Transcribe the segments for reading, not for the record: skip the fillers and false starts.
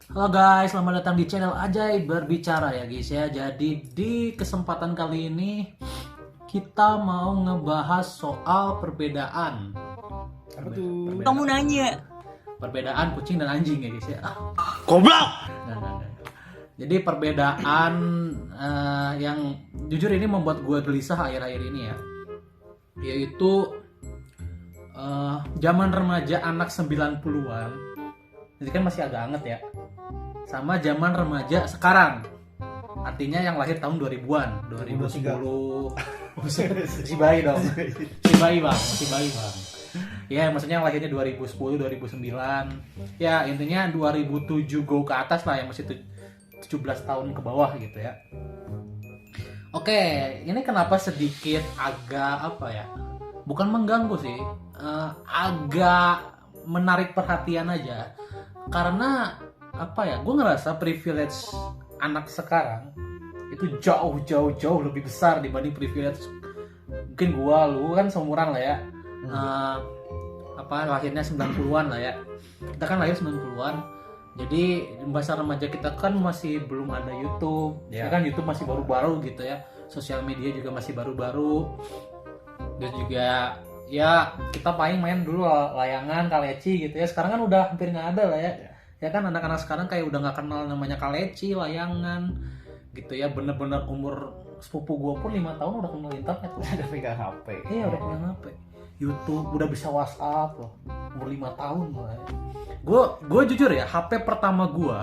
Halo guys, selamat datang di channel Ajaib Berbicara ya guys ya. Jadi di kesempatan kali ini kita mau ngebahas soal perbedaan. Apa tuh? Kamu nanya. Perbedaan kucing dan anjing ya guys ya. Goblok! Nah. Jadi perbedaan yang jujur ini membuat gue gelisah akhir-akhir ini ya. Yaitu zaman remaja anak 90-an. Jadi kan masih agak anget ya. Sama zaman remaja sekarang. Artinya yang lahir tahun 2000-an, 2010. Masih bayi dong. Masih bayi bang. Ya, maksudnya yang lahirnya 2010, 2009. Ya, intinya 2007 go ke atas lah, yang masih 17 tahun ke bawah gitu ya. Oke, ini kenapa sedikit agak apa ya? Bukan mengganggu sih, agak menarik perhatian aja. Karena apa ya? Gue ngerasa privilege anak sekarang itu jauh lebih besar dibanding privilege mungkin lu kan seumuran lah ya. Lahirnya 90-an lah ya. Kita kan lahir 90-an. Jadi masa remaja kita kan masih belum ada YouTube. Ya kan, YouTube masih baru-baru gitu ya. Sosial media juga masih baru-baru. Dan juga ya kita paling main dulu layangan, kaleci gitu ya. Sekarang kan udah hampir nggak ada lah ya. Ya kan anak-anak sekarang kayak udah nggak kenal namanya kaleci, layangan gitu ya. Bener-bener umur sepupu gue pun 5 tahun udah kenal internet. Udah pegang HP. Iya udah pegang HP. YouTube udah bisa WhatsApp loh. Umur 5 tahun lah. Gue jujur ya, HP pertama gue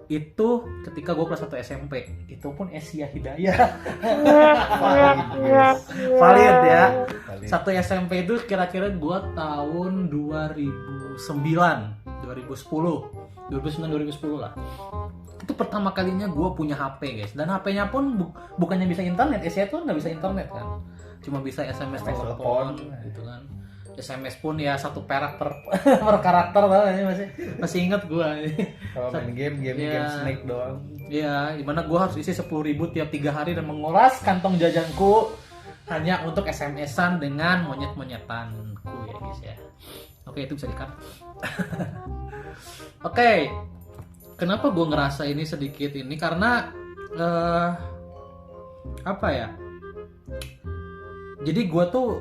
itu ketika gue kelas 1 SMP. Itu pun Asia Hidayah. Valid ya. Satu SMP itu kira-kira gue tahun 2009, 2010 lah. Itu pertama kalinya gue punya HP guys. Dan HP-nya pun bukannya bisa internet. Asia itu nggak bisa internet kan. Cuma bisa SMS telepon gitu kan. SMS pun ya 1 perak per karakter lah, masih inget gue. Kalau main game Snake doang. Iya, dimana gue harus isi 10.000 tiap 3 hari dan menguras kantong jajanku hanya untuk SMS-an dengan monyet-monyetanku ya guys ya. Oke, itu bisa di-cut. Oke, kenapa gue ngerasa ini sedikit ini karena apa ya? Jadi gue tuh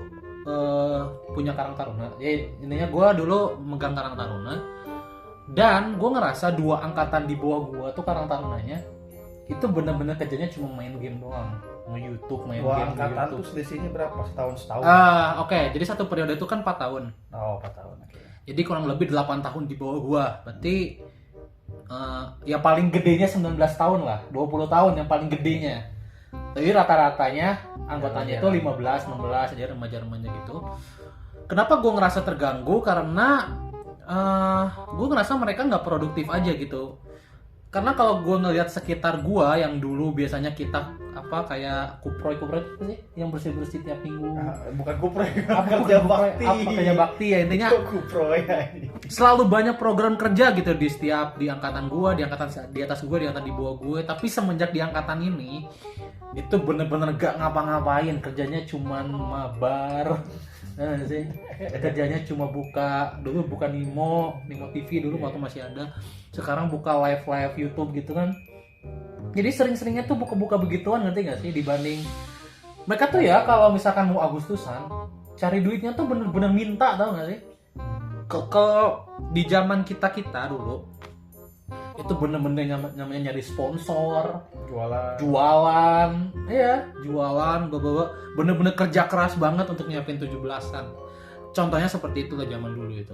punya Karang Taruna. Jadi intinya gue dulu megang Karang Taruna dan gue ngerasa 2 angkatan di bawah gue tuh Karang Tarunanya itu bener-bener kerjanya cuma main game doang, nge-YouTube, main game. Angkatan tuh selisihnya berapa? Setahun? Oke. Jadi satu periode itu kan 4 tahun. Oh, 4 tahun. Oke. Jadi kurang lebih 8 tahun di bawah gue. Berarti ya paling gedenya 19 tahun lah, 20 tahun yang paling gedenya. Jadi rata-ratanya anggotanya itu 15, 16 aja, remaja-remaja gitu. Kenapa gue ngerasa terganggu? Karena gue ngerasa mereka nggak produktif aja gitu. Karena kalau gue ngelihat sekitar gue yang dulu biasanya kita kayak kuproy apa sih? Yang bersih tiap minggu. Bukan kuproy, kerja bakti ya intinya. Kuproy. Selalu banyak program kerja gitu di angkatan gue, di atas gue, di angkatan di bawah gue. Tapi semenjak di angkatan ini itu bener-bener gak ngapa-ngapain, kerjanya cuman mabar. Sih. Kerjanya cuma buka Nimo TV dulu waktu masih ada. Sekarang buka live YouTube gitu kan. Jadi sering-seringnya tuh buka-buka begituan, ngerti gak sih, dibanding mereka tuh ya kalau misalkan mau Agustusan cari duitnya tuh bener-bener minta, tau gak sih? Kalau di zaman kita dulu itu bener-bener namanya nyari sponsor, jualan, bener-bener kerja keras banget untuk nyiapin 17-an. Contohnya seperti itulah zaman dulu itu.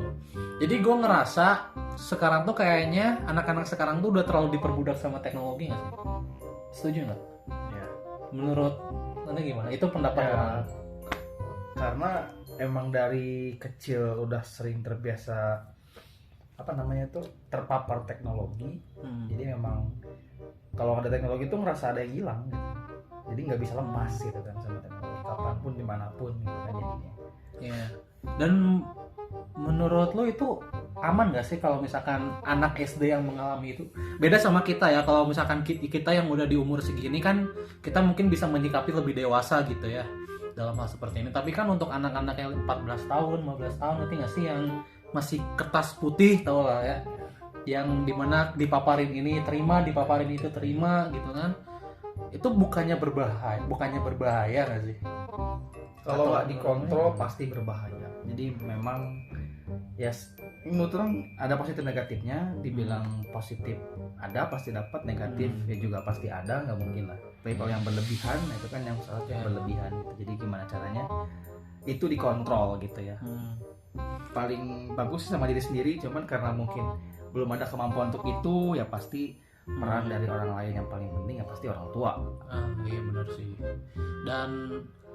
Jadi gue ngerasa sekarang tuh kayaknya anak-anak sekarang tuh udah terlalu diperbudak sama teknologi nggak sih? Setuju nggak? Ya. Menurut Anda gimana? Itu pendapat orang. Karena emang dari kecil udah sering terbiasa terpapar teknologi. Jadi memang kalau ada teknologi tuh ngerasa ada yang hilang gitu. Jadi nggak bisa lepas gitu kan sama teknologi kapanpun dimanapun gitu kan jadinya. Iya. Dan menurut lo itu aman gak sih kalau misalkan anak SD yang mengalami itu? Beda sama kita ya, kalau misalkan kita yang udah di umur segini kan kita mungkin bisa menyikapi lebih dewasa gitu ya dalam hal seperti ini. Tapi kan untuk anak-anak yang 14 tahun, 15 tahun, ngerti gak sih, yang masih kertas putih tau lah ya. yang dimana dipaparin ini terima, dipaparin itu terima gitu kan. Itu bukannya berbahaya nggak sih? Kalau nggak Atau- dikontrol pasti berbahaya. Jadi memang ya menurut orang ada positif negatifnya. Dibilang positif ada pasti dapat, negatif ya juga pasti ada, nggak mungkin lah. Tapi kalau yang berlebihan itu kan yang salah yang Ya. berlebihan gitu. Jadi gimana caranya itu dikontrol gitu ya. Hmm. Paling bagus sih sama diri sendiri, cuman karena mungkin belum ada kemampuan untuk itu ya pasti peran dari orang lain yang paling penting ya pasti orang tua. Iya benar sih. Dan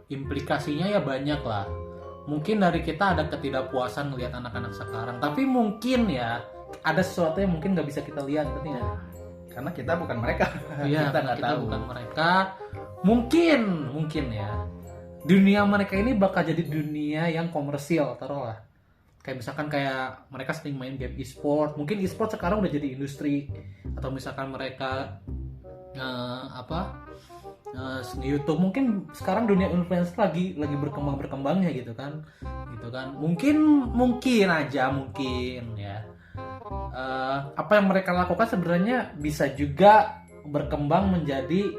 implikasinya ya banyak lah. Mungkin dari kita ada ketidakpuasan melihat anak-anak sekarang, tapi mungkin ya ada sesuatu yang mungkin nggak bisa kita lihat, ngerti nggak? Karena kita bukan mereka. Iya, Kita nggak kita tahu. bukan mereka. Mungkin ya. Dunia mereka ini bakal jadi dunia yang komersial, taruhlah. Kayak misalkan kayak mereka sering main game e-sport. Mungkin e-sport sekarang udah jadi industri. Atau misalkan mereka YouTube, mungkin sekarang dunia influencer lagi berkembangnya gitu kan. Mungkin aja ya. Apa yang mereka lakukan sebenarnya bisa juga berkembang menjadi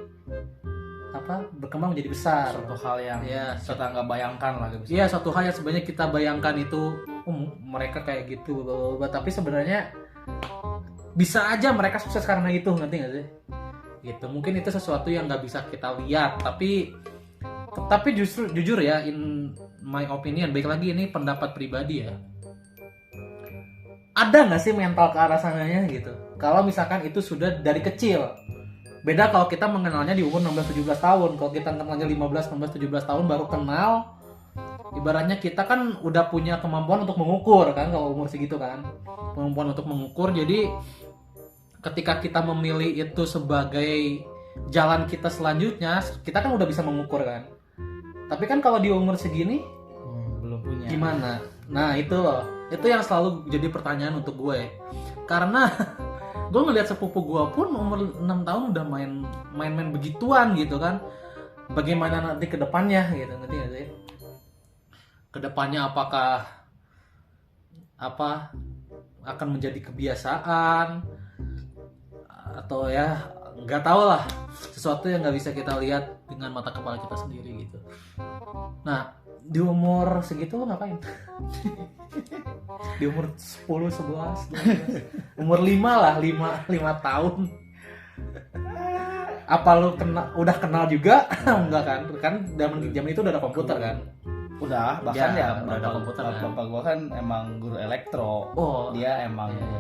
besar. Suatu hal yang Ya, kita nggak bayangkan lah gitu. Iya, suatu hal yang sebenarnya kita bayangkan itu mereka kayak gitu, tapi sebenarnya bisa aja mereka sukses karena itu, ngerti nggak sih? Gitu. Mungkin itu sesuatu yang nggak bisa kita lihat, tapi justru jujur ya, in my opinion, baik lagi ini pendapat pribadi ya. Ada nggak sih mental ke arah sananya gitu? Kalau misalkan itu sudah dari kecil. Beda kalau kita mengenalnya di umur 16-17 tahun. Kalau kita kenalnya 15-17 tahun baru kenal, ibaratnya kita kan udah punya kemampuan untuk mengukur kan kalau umur segitu kan. Kemampuan untuk mengukur. Jadi ketika kita memilih itu sebagai jalan kita selanjutnya, kita kan udah bisa mengukur kan. Tapi kan kalau di umur segini belum punya. gimana? Nah, itu loh. Itu yang selalu jadi pertanyaan untuk gue. Karena gue ngeliat sepupu gue pun umur 6 tahun udah main begituan gitu kan. Bagaimana nanti ke depannya gitu, ngerti gak sih? Kedepannya apakah akan menjadi kebiasaan atau ya nggak tahu lah, sesuatu yang nggak bisa kita lihat dengan mata kepala kita sendiri gitu. Nah, di umur segitu lo ngapain? Di umur 10, 11, 12, umur 5 lah, 5 tahun. Apa lu udah kenal juga? Enggak kan? Kan zaman itu udah ada komputer kan? Udah, bahkan Ya, ya, udah ada komputer kan? bapak gua kan emang guru elektro. Oh, Dia emang iya.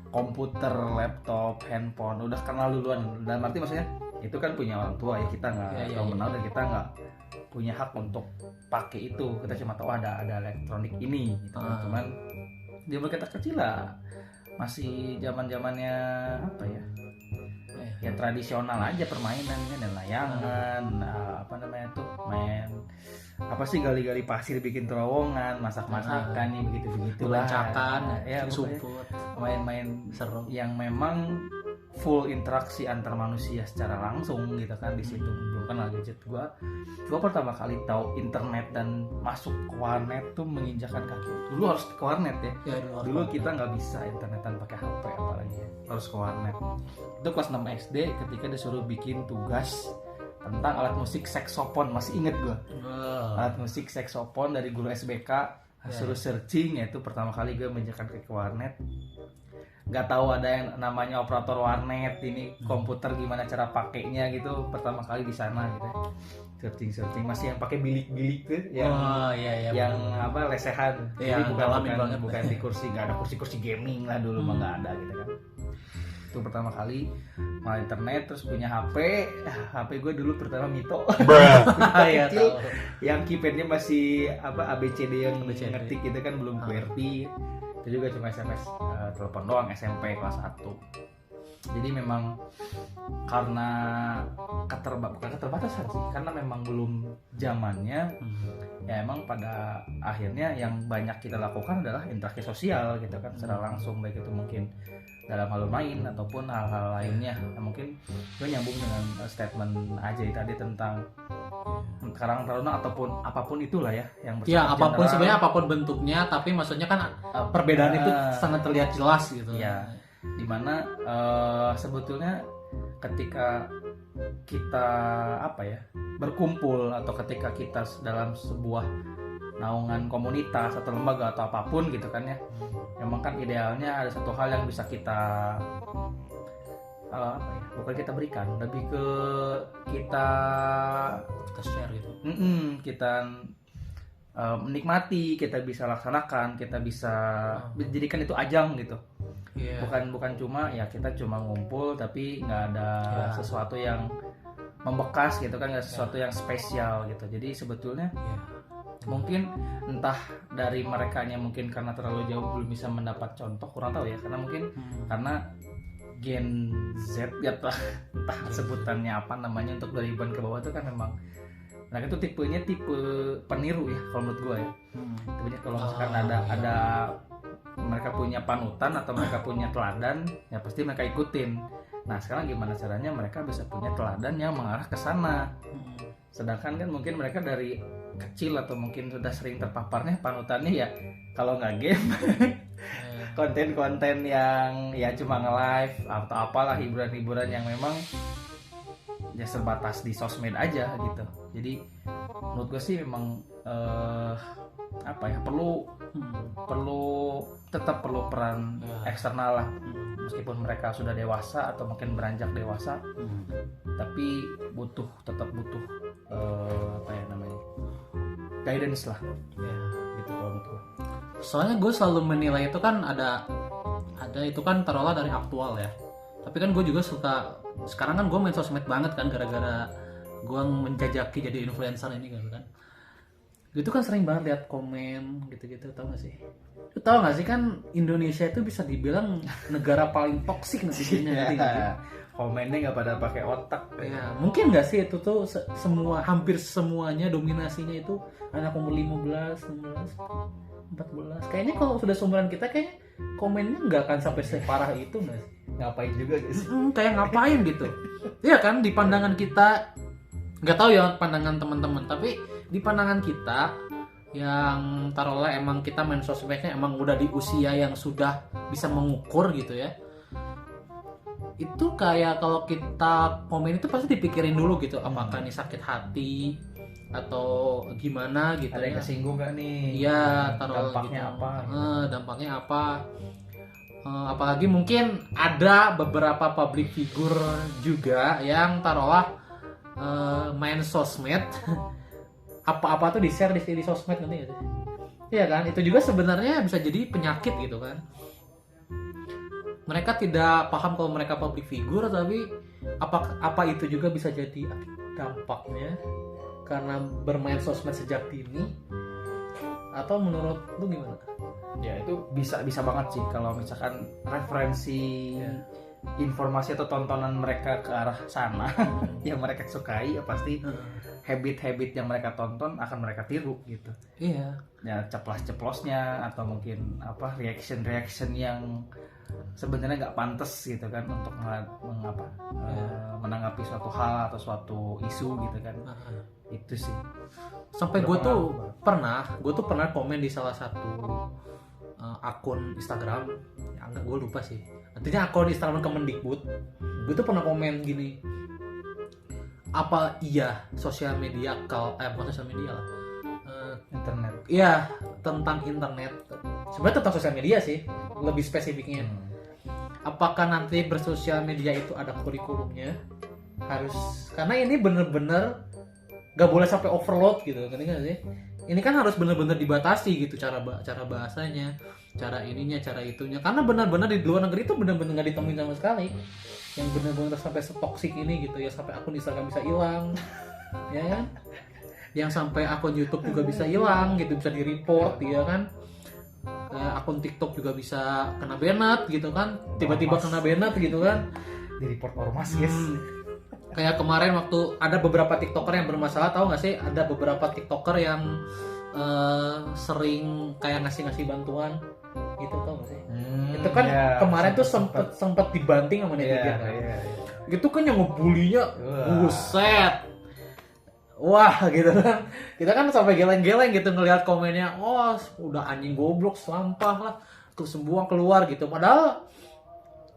komputer, laptop, handphone udah kenal duluan. Dan arti maksudnya itu kan punya orang tua ya, kita nggak Iya, tahu iya. menau dan kita nggak punya hak untuk pakai itu. Kita cuma tahu ada elektronik ini gitu kan. Cuman di umur kita kecil lah masih zamannya apa ya, ya tradisional aja permainannya dan layangan, apa namanya tuh, main apa sih, gali-gali pasir bikin terowongan, masak-masakan nih begitu lah Lancakan, ya, pokoknya sumput, main-main seru. yang memang full interaksi antar manusia secara langsung gitu kan. Di situ belum kenal gadget. Gua pertama kali tahu internet dan masuk ke warnet tuh menginjakan kaki. Dulu harus ke warnet ya. Ya, Dulu kita nggak bisa internetan pakai HP apalagi ya. Harus ke warnet. Itu kelas 6 SD ketika disuruh bikin tugas tentang alat musik saksofon. Masih inget gua. Alat musik saksofon dari guru SBK. Suruh searching, ya itu pertama kali gue menjakan ke warnet. Nggak tahu ada yang namanya operator warnet, ini komputer gimana cara pakainya gitu. Pertama kali di sana gitu. Searching masih yang pakai bilik-bilik tuh, yang yang apa, lesehan. Iya, Jadi banget. bukan di kursi, nggak ada kursi gaming lah dulu, mah nggak ada gitu kan. Itu pertama kali main internet, terus punya HP gue dulu pertama Mito. Iya, Kecil, tahu. yang keypadnya masih apa, ABCD yang ABCD. ngetik gitu kan, belum QWERTY. Itu juga cuma SMS, telepon doang, SMP kelas 1. Jadi memang karena bukan keterbatasan sih, karena memang belum zamannya. Ya emang pada akhirnya yang banyak kita lakukan adalah interaksi sosial gitu kan, secara langsung, baik itu mungkin dalam hal main ataupun hal-hal lainnya. Nah, mungkin gue nyambung dengan statement Ajay tadi tentang karang taruna ataupun apapun itulah ya, yang Ya, bersifat apapun general. sebenarnya apapun bentuknya, tapi maksudnya kan perbedaan itu sangat terlihat jelas gitu. Ya, dimana sebetulnya ketika kita berkumpul atau ketika kita dalam sebuah naungan komunitas atau lembaga atau apapun gitu kan ya, memang kan idealnya ada satu hal yang bisa kita bukan kita berikan, lebih ke kita share gitu. Kita menikmati, kita bisa laksanakan, kita bisa jadikan itu ajang gitu. Bukan cuma ya kita cuma ngumpul tapi nggak ada sesuatu yang membekas gitu kan, nggak sesuatu yang spesial gitu. Jadi sebetulnya mungkin entah dari merekanya mungkin karena terlalu jauh belum bisa mendapat contoh, kurang tahu ya, karena mungkin karena Gen Z ya entah sebutannya apa namanya untuk 2000-an ke bawah itu kan memang mereka itu tipenya tipe peniru ya kalau menurut gue ya. Tipenya kalau misalkan ada mereka punya panutan atau mereka punya teladan ya pasti mereka ikutin. Nah sekarang gimana caranya mereka bisa punya teladan yang mengarah ke sana, sedangkan kan mungkin mereka dari kecil atau mungkin sudah sering terpaparnya panutannya ya kalau nggak game konten-konten yang ya cuma nge-live atau apalah, hiburan-hiburan yang memang ya sebatas di sosmed aja gitu. Jadi menurut gue sih memang tetap perlu peran eksternal lah, meskipun mereka sudah dewasa atau mungkin beranjak dewasa, tapi tetap butuh guidance lah gitu kalau menurut gue. Soalnya gue selalu menilai itu kan ada itu kan taruhlah dari aktual ya, tapi kan gue juga suka, sekarang kan gue main sosmed banget kan gara-gara gue menjajaki jadi influencer ini kan. Itu kan sering banget lihat komen gitu-gitu, tau gak sih? Lu tau gak sih kan Indonesia itu bisa dibilang negara paling toksik netizennya gitu. Komennya nggak pada pakai otak ya. Mungkin nggak sih itu tuh hampir semuanya dominasinya itu anak umur 15, 16, 14. Kayaknya kalau sudah seumuran kita kayaknya komennya nggak akan sampai separah itu nggak sih? Ngapain juga guys? Kayak ngapain gitu? Iya kan, di pandangan kita, nggak tahu ya pandangan teman-teman, tapi di pandangan kita yang taruhlah emang kita main sosmednya emang udah di usia yang sudah bisa mengukur gitu ya. Itu kayak kalau kita komen itu pasti dipikirin dulu gitu, apakah ini sakit hati atau gimana gitu. Ada yang kesinggung gak nih? Iya, dampaknya gitu. Apa? Dampaknya apa? Apalagi mungkin ada beberapa public figure juga yang taruhlah main sosmed apa-apa tuh di-share di sosmed nanti gitu. Iya kan? Itu juga sebenarnya bisa jadi penyakit gitu kan. Mereka tidak paham kalau mereka public figure, tapi apa itu juga bisa jadi dampaknya karena bermain sosmed sejak dini, atau menurut lu gimana? Ya itu bisa banget sih kalau misalkan referensi informasi atau tontonan mereka ke arah sana yang mereka sukai, ya pasti habit-habit yang mereka tonton akan mereka tiru gitu. Iya. Ya ceplos-ceplosnya atau mungkin reaction yang sebenarnya nggak pantas gitu kan untuk menanggapi suatu hal atau suatu isu gitu kan. Itu sih. Sampai gue tuh pernah komen di salah satu akun Instagram, ya enggak, gue lupa sih. Artinya akun Instagram Kemendikbud. Gue tuh pernah komen gini, apa iya sosial media bukan sosial media lah, internet. Iya, tentang internet. Sebenarnya tentang sosial media sih, lebih spesifiknya. Apakah nanti bersosial media itu ada kurikulumnya? Harus, karena ini bener-bener gak boleh sampai overload gitu, ngerti gak sih? Ini kan harus bener-bener dibatasi gitu cara bahasanya, cara ininya, cara itunya. Karena benar-benar di luar negeri itu benar-benar gak ditemuin sama sekali yang benar-benar sampai setoksik ini gitu ya, sampai akun Instagram bisa hilang, ya kan? Yang sampai akun YouTube juga bisa hilang gitu, bisa di-report ya kan? Akun TikTok juga bisa kena banned gitu kan, tiba-tiba kena banned gitu kan, di-report ormas guys. Kayak kemarin waktu ada beberapa TikToker yang bermasalah, tahu nggak sih? Ada beberapa TikToker yang sering kayak ngasih bantuan gitu, tahu nggak sih? Itu kan kemarin tuh sempet dibanting sama netizen kan. Gitu kan yang ngebulinya, buset. Wah gitu kan. Kita kan sampai geleng-geleng gitu ngelihat komennya. Oh udah anjing goblok, sampah lah, terus semua keluar gitu. Padahal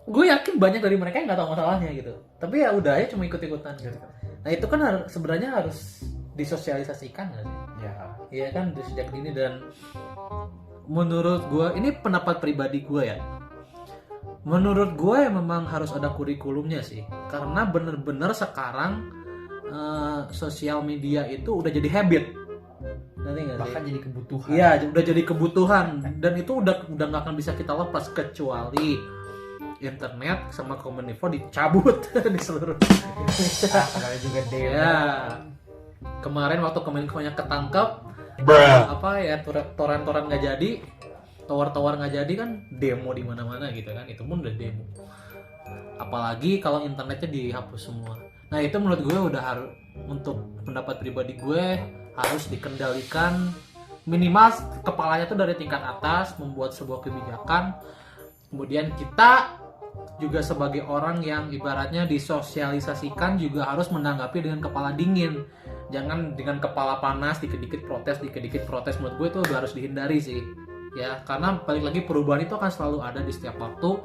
gue yakin banyak dari mereka yang nggak tahu masalahnya gitu, tapi ya udah ya cuma ikut-ikutan gitu. Nah itu kan sebenarnya harus disosialisasikan nggak sih? Ya. Iya kan sejak dini. Dan menurut gue ini pendapat pribadi gue ya, menurut gue ya memang harus ada kurikulumnya sih, karena bener-bener sekarang sosial media itu udah jadi habit. Nanti nggak sih? Bahkan jadi kebutuhan. Iya, udah jadi kebutuhan, dan itu udah nggak akan bisa kita lepas kecuali internet sama Kominfo dicabut di seluruh Indonesia. Sekali juga demo. Ya, kemarin waktu Kominfo-nya ketangkep, apa ya toran-toran nggak jadi, tower-tower nggak jadi kan demo di mana-mana gitu kan, itu pun udah demo. Apalagi kalau internetnya dihapus semua. Nah itu menurut gue udah harus, untuk pendapat pribadi gue harus dikendalikan, minimal kepalanya tuh dari tingkat atas membuat sebuah kebijakan. Kemudian kita juga sebagai orang yang ibaratnya disosialisasikan juga harus menanggapi dengan kepala dingin. Jangan dengan kepala panas, dikit-dikit protes. Menurut gue itu udah harus dihindari sih. Ya, karena balik lagi perubahan itu akan selalu ada di setiap waktu.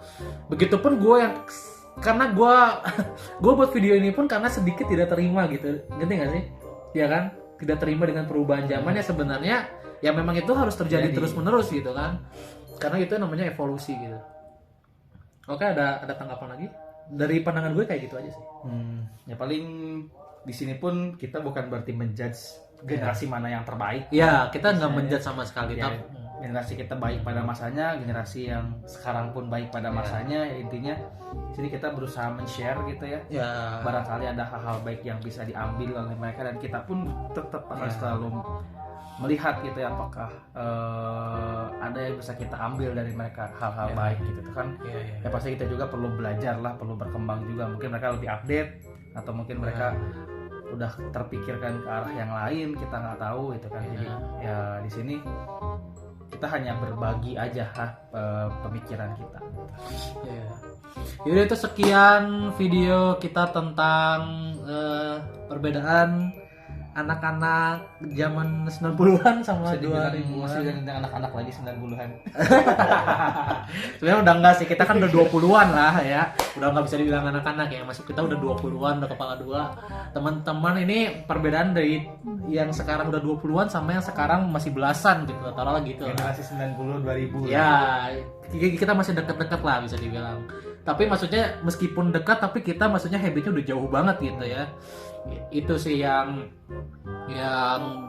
Begitupun gue yang, karena gue buat video ini pun karena sedikit tidak terima gitu. Ngerti gak sih? Ya kan? Tidak terima dengan perubahan zaman ya sebenarnya ya memang itu harus terjadi terus-menerus gitu kan. Karena itu namanya evolusi gitu. Oke, ada tanggapan lagi? Dari pandangan gue kayak gitu aja sih. Ya paling di sini pun kita bukan berarti menjudge generasi mana yang terbaik. Ya, kita nggak menjudge sama sekali. Ya, generasi kita baik pada masanya, generasi yang sekarang pun baik pada masanya. Ya, intinya di sini kita berusaha men-share gitu ya. Ya. Barangkali ada hal-hal baik yang bisa diambil oleh mereka, dan kita pun tetap akan selalu melihat gitu ya, apakah ada yang bisa kita ambil dari mereka, hal-hal baik gitu kan. Ya pasti kita juga perlu belajar lah, perlu berkembang juga. Mungkin mereka lebih update, atau mungkin mereka udah terpikirkan ke arah yang lain, kita nggak tahu gitu kan. Jadi ya di sini kita hanya berbagi aja pemikiran kita. Yaudah, itu sekian video kita tentang perbedaan anak-anak zaman 90-an sama 2000-an. Masih dengan anak-anak lagi 90-an. Sebenarnya udah enggak sih, kita kan udah 20-an lah ya. Udah enggak bisa dibilang anak-anak ya. Masuk kita udah 20-an, udah kepala dua. Teman-teman, ini perbedaan dari yang sekarang udah 20-an sama yang sekarang masih belasan gitu. Taruhlah gitu. Generasi 90 2000. Ya, kita masih dekat-dekat lah bisa dibilang. Tapi maksudnya meskipun dekat, tapi kita maksudnya habitnya udah jauh banget gitu ya. Itu sih yang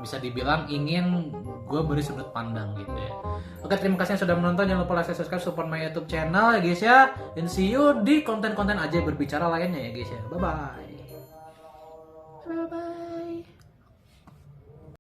bisa dibilang ingin gue beri sudut pandang gitu ya. Oke, terima kasih yang sudah menonton. Jangan lupa like, subscribe, support my YouTube channel ya guys ya. Dan see you di konten-konten aja berbicara lainnya ya guys ya. Bye bye.